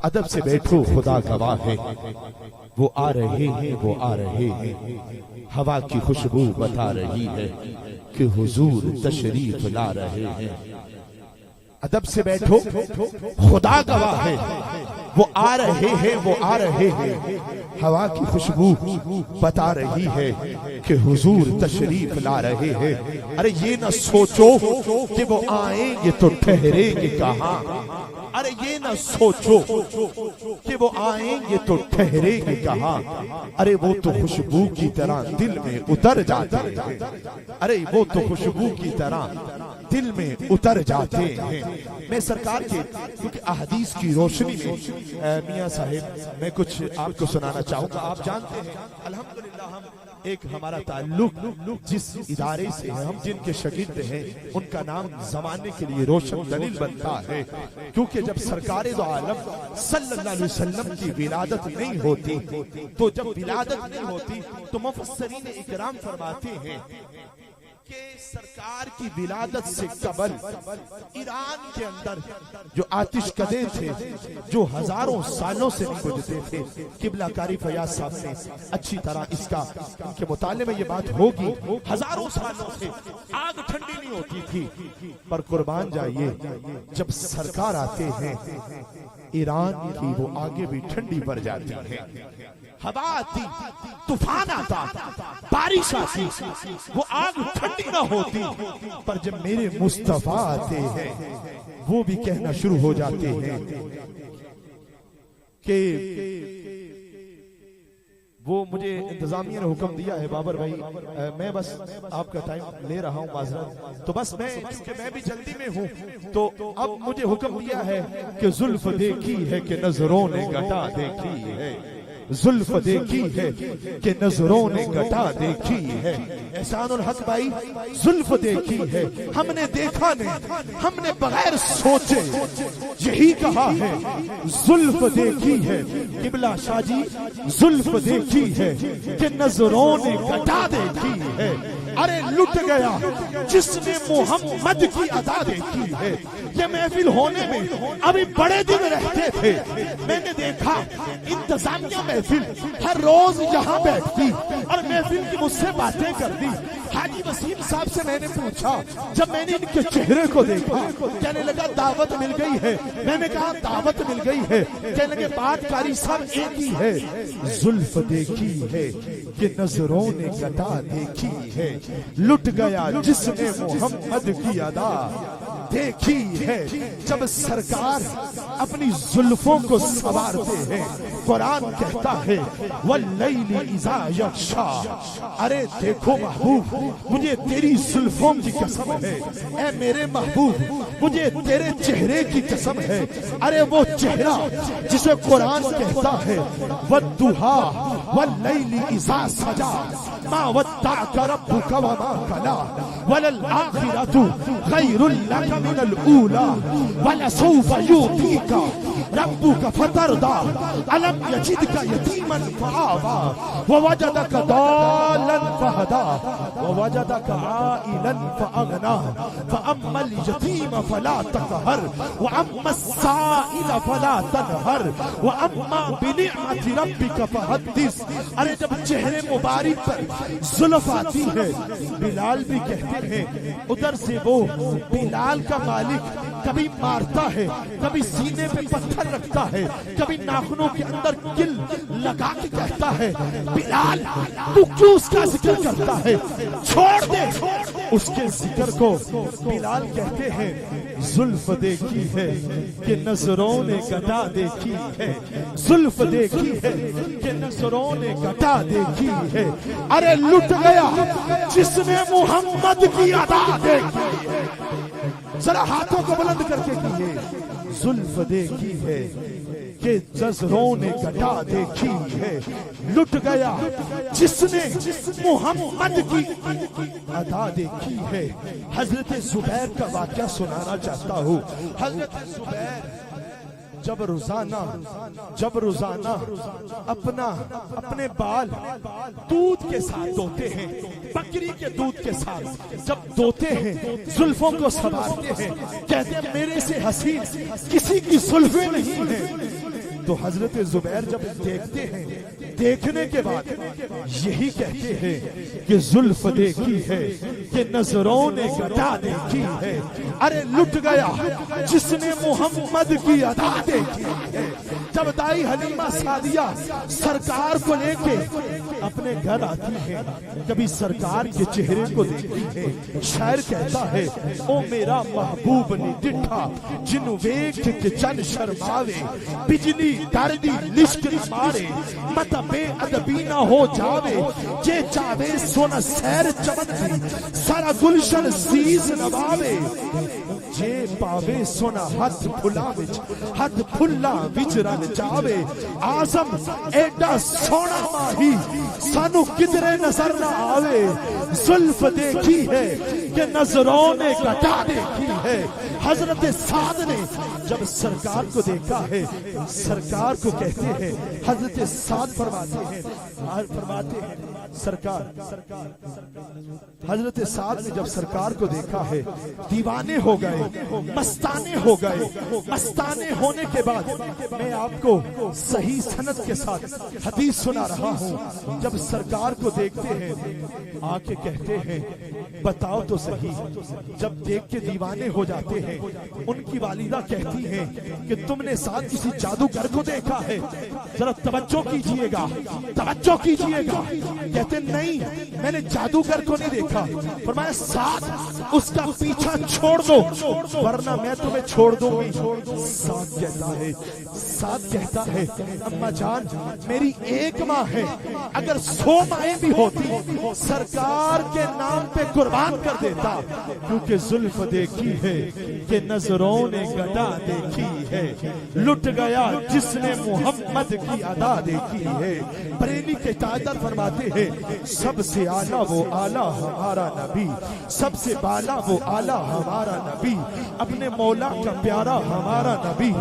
ادب سے بیٹھو خدا گواہ ہے، وہ آ رہے ہیں وہ آ رہے ہیں، ہوا کی خوشبو بتا رہی ہے کہ حضور تشریف لا رہے ہیں۔ ادب سے بیٹھو خدا گواہ ہے، وہ آ رہے ہیں وہ آ رہے ہیں، ہوا کی خوشبو بتا رہی ہے کہ حضور تشریف لا رہے ہیں۔ ارے یہ نہ سوچو کہ وہ آئیں گے تو ٹھہریں گے کہاں، ارے یہ نہ سوچو کہ وہ آئیں گے تو ٹھہریں گے کہاں، ارے وہ تو خوشبو کی طرح دل میں اتر جاتے ہیں، ارے وہ تو خوشبو کی طرح دل میں اتر جاتے ہیں۔ میں سرکار کے کیونکہ احادیث کی روشنی میں میاں صاحب میں کچھ آپ کو سنانا چاہوں گا۔ آپ جانتے ہیں الحمدللہ ہم ایک ہمارا تعلق جس ادارے سے ہے، ہم جن کے شاگرد ہیں ان کا نام زمانے کے لیے روشن دلیل بنتا ہے، کیونکہ جب سرکار دو عالم صلی اللہ علیہ وسلم کی ولادت نہیں ہوتی تو جب ولادت نہیں ہوتی تو مفسرین اکرام فرماتے ہیں کہ سرکار کی ولادت سے قبل ایران کے اندر جو آتش کدے تھے جو ہزاروں سالوں سے نہیں بجھتے تھے، قبلہ کاری فیاض صاحب نے اچھی طرح اس کا ان کے مطالعے میں یہ بات ہوگی، ہزاروں سالوں سے آگ ٹھنڈی نہیں ہوتی تھی، پر قربان جائیے جب سرکار آتے ہیں ایران کی وہ آگے بھی ٹھنڈی پڑ جاتی ہے، ہوا آتی، طوفان آتا، بارش آتی، وہ آگ ٹھنڈی نہ ہوتی، پر جب میرے مصطفیٰ آتے ہیں وہ بھی کہنا شروع ہو جاتے ہیں کہ وہ مجھے انتظامیہ نے حکم دیا ہے بابر بھائی، میں بس آپ کا ٹائم لے رہا ہوں معذرت، تو بس میں بھی جلدی میں ہوں، تو اب مجھے حکم دیا ہے کہ زلف دیکھی ہے کہ نظروں نے گھٹا دیکھی ہے، زلف دیکھی ہے کہ نظروں نے گھٹا دیکھی ہے، احسان الحق بھائی زلف دیکھی ہے، ہم نے دیکھا نہیں، ہم نے بغیر سوچے یہی کہا ہے، زلف دیکھی ہے قبلہ شاہ جی، زلف دیکھی ہے کہ نظروں نے گھٹا دیکھی ہے، ارے لٹ گیا جس نے محمد کی ادا دیکھی ہے۔ یہ محفل ہونے میں ابھی بڑے دن رہتے تھے، میں نے دیکھا انتظامیہ محفل ہر روز یہاں بیٹھتی اور محفل کی مجھ سے باتیں کرتی۔ حاجی وسیم صاحب سے میں نے پوچھا، جب میں نے ان کے چہرے کو دیکھا کہنے لگا دعوت مل گئی ہے، میں نے کہا دعوت مل گئی ہے، کہنے لگے بات کاری سب ایک ہی ہے، زلف دیکھی ہے کہ نظروں نے گھٹا دیکھی ہے، لٹ گیا جس نے محمد کی ادا دیکھی ہے۔ جب سرکار اپنی زلفوں کو سنوارتے ہیں، قرآن کہتا ہے واللیل اذا یغشا، ارے دیکھو محبوب مجھے تیری زلفوں کی قسم ہے، اے میرے محبوب مجھے تیرے چہرے کی قسم ہے، ارے وہ چہرہ جسے قرآن کہتا ہے والضحا واللیل اذا سجا ما ودعک ربک وما قلا وللآخرۃ خیر لک من الاولی ولسوف یعطیک ربک فترضی الم یجدک یتیما فآوی ووجدک ضالا فہدی ووجدک عائلا فأغنی فأما الیتیم فلا تقہر وأما السائل فلا تنہر وأما بنعمت ربک فحدث۔ ارے جب چہرے مبارک پر زلف آتی ہے، بلال بھی کہتے ہیں ادھر سے وہ بلال کا مالک کبھی مارتا ہے، کبھی سینے پہ پتھر رکھتا ہے، کبھی ناخنوں کے اندر کل لگا کے کہتا ہے بلال تو کیوں اس کا ذکر کرتا ہے، چھوڑ دے اس کے ذکر کو۔ بلال کہتے ہیں زلف دیکھی ہے کہ نظروں نے گھٹا دیکھی ہے، زلف دیکھی ہے کہ نظروں نے گھٹا دیکھی ہے، ارے لٹ گیا جس نے محمد کی ادا دیکھی ہے۔ ذرا ہاتھوں کو بلند کر کے کہیے زلف دیکھی ہے کہ نظروں نے گھٹا دیکھی ہے، لٹ گیا جس نے محمد کی ادا دیکھی ہے۔ حضرت زبیر کا واقعہ سنانا چاہتا ہوں۔ حضرت زبیر جب روزانہ اپنے بال دودھ کے ساتھ دھوتے ہیں، بکری کے دودھ کے ساتھ جب دھوتے ہیں، زلفوں کو سنوارتے ہیں، کہتے ہیں میرے سے حسین کسی کی زلفیں نہیں ہیں۔ تو حضرت زبیر جب دیکھتے ہیں، دیکھنے کے بعد یہی کہتے ہیں کہ زلف دیکھی ہے کہ نظروں نے گدا دیکھی ہے، ارے لٹ گیا جس نے محمد کی ادا دیکھی ہے۔ جب دائی حلیمہ سعدیہ سرکار کو لے کے اپنے گھر آتی ہے، کبھی سرکار کے چہرے کو دیکھتی ہے، شاعر کہتا ہے او میرا محبوب نی ڈٹھا جنو ویکھ کے چن شرماوے، بجلی دردی لشک مارے مت بے ادبی نہ ہو جاوے، جے چاوے سونا سیر چمن دی سارا گلشن سیز نواوے، جے پاوے سونا ہاتھ پھلا وچ ہاتھ پھلا وچ رن جاوے، آزم ایڈا سونا ماہی سانو کدرے نظر نہ آوے، زلف دیکھی ہے کہ نظروں نے گدا دیکھی ہے۔ حضرت سعد نے جب سرکار کو دیکھا ہے، سرکار کو کہتے ہیں، حضرت سعد فرماتے ہیں سرکار، حضرت سعد نے جب سرکار کو دیکھا ہے دیوانے ہو گئے، مستانے ہو گئے۔ مستانے ہونے کے بعد میں آپ کو صحیح سند کے ساتھ حدیث سنا رہا ہوں، جب سرکار کو دیکھتے ہیں آ کے کہتے ہیں بتاؤ تو صحیح، جب دیکھ کے دیوانے ہو جاتے ہیں، ان کی والدہ کہتی ہیں کہ تم نے ساتھ کسی جادوگر کو دیکھا ہے، ذرا توجہ کیجئے گا، توجہ کیجئے گا۔ کہتے نہیں میں نے جادوگر کو نہیں دیکھا، فرمایا ساتھ اس کا پیچھا چھوڑ دو ورنہ میں تمہیں چھوڑ دوں گی۔ ساتھ کہتا ہے اماں جان میری ایک ماں ہے، اگر 100 مائیں بھی ہوتی سرکار کے نام پہ قربان کر دیتا، کیونکہ زلف دیکھی ہے کہ نظروں نے گدا دیکھی ہے، لٹ گیا جس نے محمد کی ادا دیکھی ہے۔ بریلی کے تاجدار فرماتے ہیں سب سے اعلیٰ وہ اعلیٰ ہمارا نبی، سب سے بالا وہ اعلیٰ ہمارا نبی، اپنے مولا کا پیارا ہمارا نبی،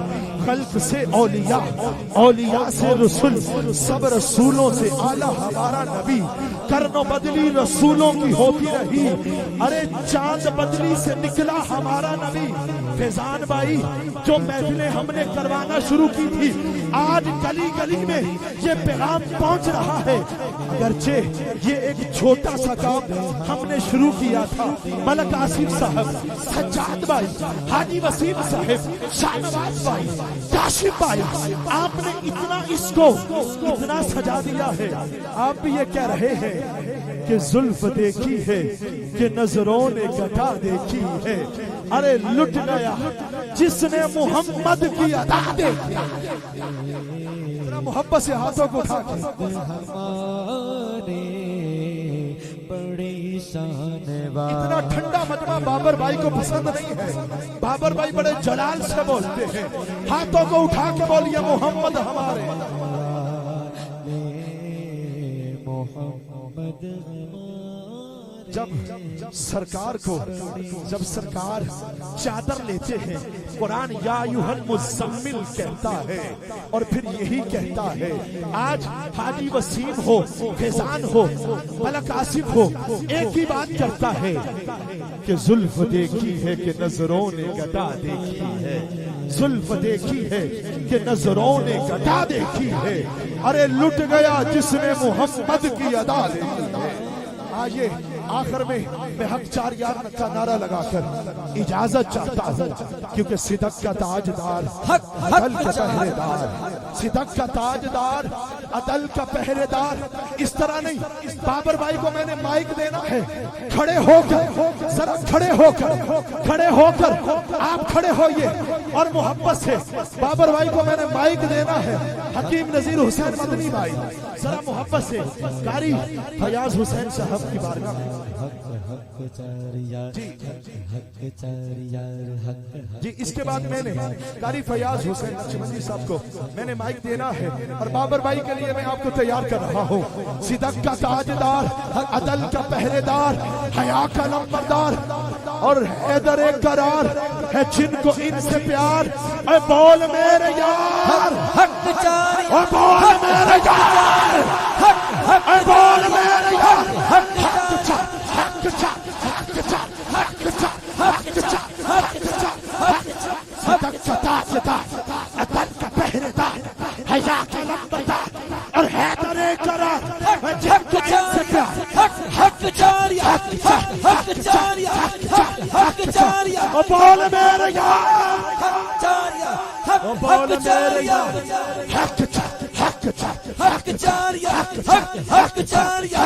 خلق سے اولیاء، اولیاء سے رسول، سب رسولوں سے اعلیٰ ہمارا نبی، کرن و بدلی رسولوں کی ہوتی رہی، ارے چاند بدلی سے نکلا ہمارا نبی۔ فیضان بھائی جو محفلیں ہم نے کروانا شروع کی تھی، آج گلی گلی میں یہ پیغام پہنچ رہا ہے، اگرچہ یہ ایک چھوٹا سا کام ہم نے شروع کیا تھا، ملک آصف صاحب، سجاد بھائی، حاجی وسیم صاحب، شاہ نواز بھائی، کاشف بھائی، آپ نے اتنا اس کو اتنا سجا دیا ہے، آپ بھی یہ کہہ رہے ہیں کہ زلف دیکھی ہے کہ نظروں نے گدا دیکھی ہے، ارے لٹ گیا جس نے محمد کی ادا دیکھی۔ محبت سے ہاتھوں کو اٹھا کے اتنا ٹھنڈا مجمع بابر بھائی کو پسند نہیں ہے، بابر بھائی بڑے جلال سے بولتے ہیں، ہاتھوں کو اٹھا کے بولیے محمد ہمارے، محمد جب سرکار کو جب سرکار چادر لیتے ہیں، قرآن یا ایھا المزمل کہتا ہے اور پھر یہی کہتا ہے۔ آج حاجی وسیم ہو، فیضان ہو، ملک آصف ہو، ایک ہی بات کرتا ہے کہ زلف دیکھی ہے کہ نظروں نے گدا دیکھی ہے، زلف دیکھی ہے کہ نظروں نے گدا دیکھی ہے، ارے لٹ گیا جس نے محمد کی ادا دیکھی ہے۔ آئیے آخر میں حق چار یار کا نعرہ لگا کر اجازت چاہتا ہوں، کیونکہ صدق کا تاجدار عدل کا پہرے دار، صدق کا تاجدار عدل کا پہرے دار، اس طرح نہیں۔ بابر بھائی کو میں نے مائک دینا ہے، کھڑے ہو کر ذرا کھڑے ہو کر آپ کھڑے ہوئیے اور محبت سے بابر بھائی کو میں نے مائک دینا ہے۔ حکیم نذیر حسین مدنی بھائی ذرا محبت سے قاری فیاض حسین صاحب کی بارگاہ میں جی اس کے بعد میں نے قاری فیاض حسین نقشبندی صاحب کو میں نے مائک دینا ہے، اور بابر بھائی کے لیے میں آپ کو تیار کر رہا ہوں۔ صدق کا تاجدار، عدل کا پہرے دار، حیا کا نمبردار اور حیدر قرار ہے جن کو ان سے پیار، اے بول میرے یار، اے بول میرے یار، اے بول میرے یار، صدق کا تاجدار، عدل کا پہرے دار، حیا کا لمبتا اور حیدر کرار حق جاریہ حق جاریہ حق جاریہ حق جاریہ او بول میرے یار حق جاریہ بول میرے یار حق حق جاریہ حق جاریہ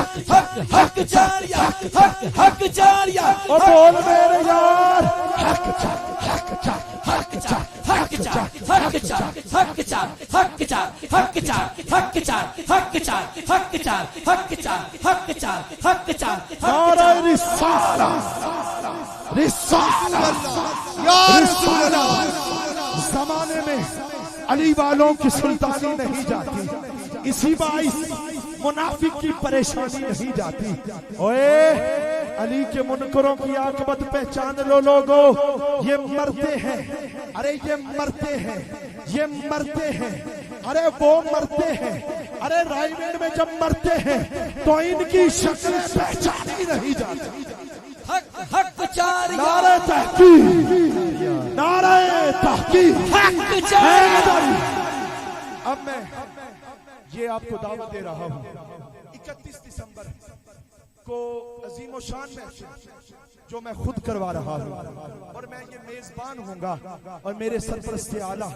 حق جاریہ حق جاریہ او بول میرے یار حق حق حق حق حق حق حق حق نعرہ رسالہ رسالہ یا رسول اللہ زمانے میں علی والوں کی سلطانی نہیں جاتی، اسی باعث منافق کی پریشانی نہیں جاتی۔ اوے علی کے منکروں کی عاقبت پہچان لو لوگو، یہ مرتے ہیں، ارے یہ مرتے ہیں، یہ مرتے ہیں، ارے وہ مرتے ہیں، ارے رائمنڈ میں جب مرتے ہیں تو ان کی شکل پہچانی نہیں جاتی۔ حق جاریہ نعرہ تحقیق، نعرہ تحقیق، حق جاریہ۔ اب میں یہ آپ کو دعوت دے رہا ہوں 31 دسمبر کو عظیم و شان محفل جو میں خود کروا رہا ہوں، اور میں یہ میزبان ہوں گا، اور میرے سرپرست اعلیٰ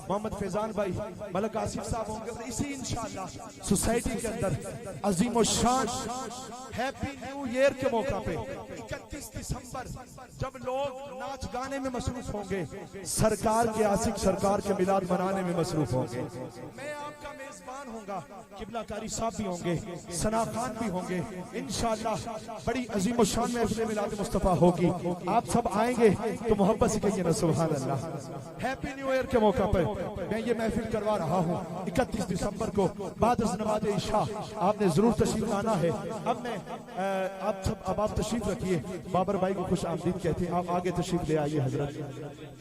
محمد فیضان بھائی، ملک آصف صاحب ہوں گے، اور اسی انشاءاللہ سوسائٹی کے اندر عظیم و شان ہیپی نیو ایئر کے موقع پہ 31 دسمبر جب لوگ ناچ گانے میں مصروف ہوں گے، سرکار کے عاشق سرکار کے میلاد منانے میں مصروف ہوں گے، میں آپ کا میزبان ہوں گا، قبلہ کاری صاحب بھی ہوں گے، ثنا خان بھی ہوں گے، انشاءاللہ بڑی عظیم و شان محفل میلاد مصطفیٰ ہوگی۔ آپ سب آئیں گے تو محبت سے کہیے نا سبحان اللہ۔ ہیپی نیو ایئر کے موقع پر میں یہ محفل کروا رہا ہوں 31 دسمبر کو بعد از نماز عشاء، آپ نے ضرور تشریف لانا ہے۔ اب میں آپ سب اب آپ تشریف رکھیے، بابر بھائی کو خوش آمدید کہتے ہیں، آپ آگے تشریف لے آئیے حضرت۔